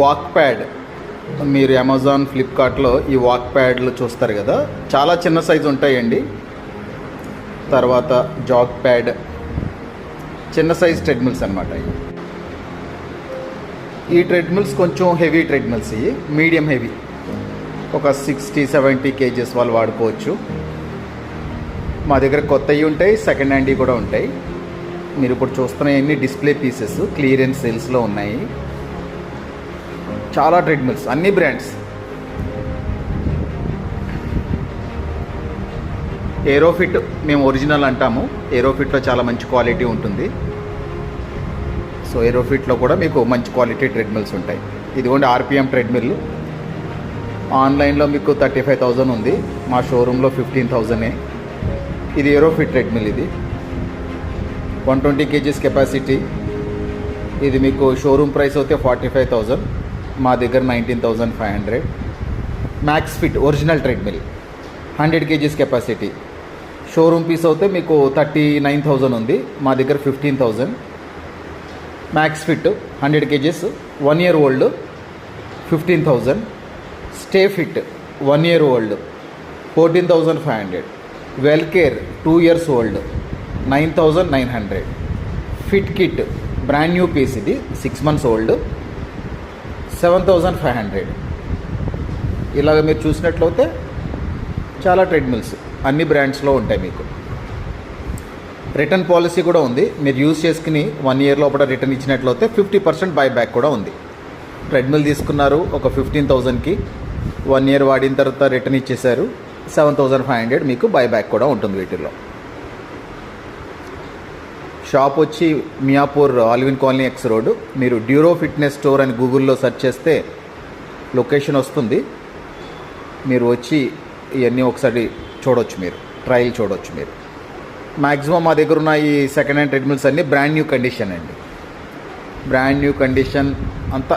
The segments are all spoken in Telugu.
వాక్ ప్యాడ్, మీరు అమెజాన్ ఫ్లిప్కార్ట్లో ఈ వాక్ ప్యాడ్లు చూస్తారు కదా, చాలా చిన్న సైజు ఉంటాయండి. తర్వాత జాగ్ ప్యాడ్, చిన్న సైజ్ ట్రెడ్మిల్స్ అనమాట. ఈ ట్రెడ్మిల్స్ కొంచెం హెవీ ట్రెడ్మిల్స్, ఇవి మీడియం హెవీ, ఒక 60-70 kgs వాళ్ళు వాడుకోవచ్చు. మా దగ్గర కొత్తవి ఉంటాయి, సెకండ్ హ్యాండ్వి కూడా ఉంటాయి. మీరు ఇప్పుడు చూస్తున్నవన్నీ డిస్ప్లే పీసెస్ క్లియరెన్స్ సేల్స్లో ఉన్నాయి. చాలా ట్రెడ్మిల్స్, అన్ని బ్రాండ్స్. ఏరోఫిట్ మేము ఒరిజినల్ అంటాము. ఏరోఫిట్లో చాలా మంచి క్వాలిటీ ఉంటుంది. సో ఏరోఫిట్లో కూడా మీకు మంచి క్వాలిటీ ట్రెడ్మిల్స్ ఉంటాయి. ఇదిగోండి RPM ట్రెడ్మిల్. ఆన్లైన్లో మీకు 35,000 ఉంది, మా షోరూంలో 15,000. ఇది ఏరోఫిట్ ట్రెడ్మిల్. ఇది 120 kgs కెపాసిటీ. ఇది మీకు షోరూమ్ ప్రైస్ అయితే 45,000, మా దగ్గర 19,500. Max Fit original treadmill 100 kgs capacity. Showroom piece అయితే మీకు 39,000 ఉంది, మా దగ్గర 15,000. Max Fit 100 kgs 1 year old 15,000. Stay Fit 1 year old 14,500. Well Care 2 years old 9,900. Fit Kit brand new piece, ఇది 6 months old 7,500. ఇలాగ మీరు చూసినట్లయితే చాలా ట్రెడ్మిల్స్ అన్ని బ్రాండ్స్లో ఉంటాయి. మీకు రిటర్న్ పాలసీ కూడా ఉంది. మీరు యూజ్ చేసుకుని 1 year లోపల రిటర్న్ ఇచ్చినట్లయితే 50% బైబ్యాక్ కూడా ఉంది. ట్రెడ్మిల్ తీసుకున్నారు ఒక 15,000కి, 1 year వాడిన తర్వాత రిటర్న్ ఇచ్చేశారు, 7,500 మీకు బైబ్యాక్ కూడా ఉంటుంది వీటిల్లో. షాప్ వచ్చి Miyapur Allwyn colony X road. మీరు డ్యూరో ఫిట్నెస్ స్టోర్ అని గూగుల్లో సెర్చ్ చేస్తే లొకేషన్ వస్తుంది. మీరు వచ్చి ఇవన్నీ ఒకసారి చూడవచ్చు, మీరు ట్రయల్ చూడవచ్చు. మీరు మ్యాక్సిమం మా దగ్గర ఉన్న ఈ సెకండ్ హ్యాండ్ ట్రెడ్మిల్స్ అన్నీ బ్రాండ్ న్యూ కండిషన్ అండి. బ్రాండ్ న్యూ కండిషన్ అంతా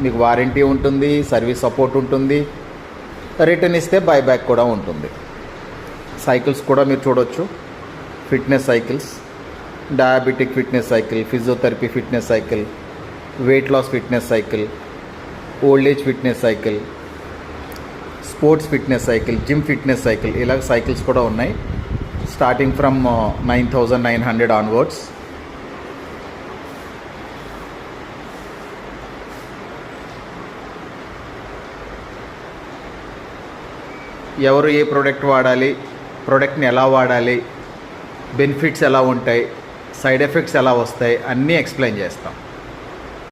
మీకు వారంటీ ఉంటుంది, సర్వీస్ సపోర్ట్ ఉంటుంది, రిటర్న్ ఇస్తే బైబ్యాక్ కూడా ఉంటుంది. సైకిల్స్ కూడా మీరు చూడవచ్చు. Fitness cycles, diabetic fitness cycle, physiotherapy fitness cycle, weight loss fitness cycle, old age fitness cycle, sports fitness cycle, gym fitness cycle, ఇలాగ సైకిల్స్ కూడా ఉన్నాయి. Starting from 9,900 onwards. ఎవరు ఏ ప్రోడక్ట్ వాడాలి, ప్రోడక్ట్ని ఎలా వాడాలి, బెనిఫిట్స్ ఎలా ఉంటాయి, సైడ్ ఎఫెక్ట్స్ ఎలా వస్తాయి, అన్నీ ఎక్స్ప్లెయిన్ చేస్తాం.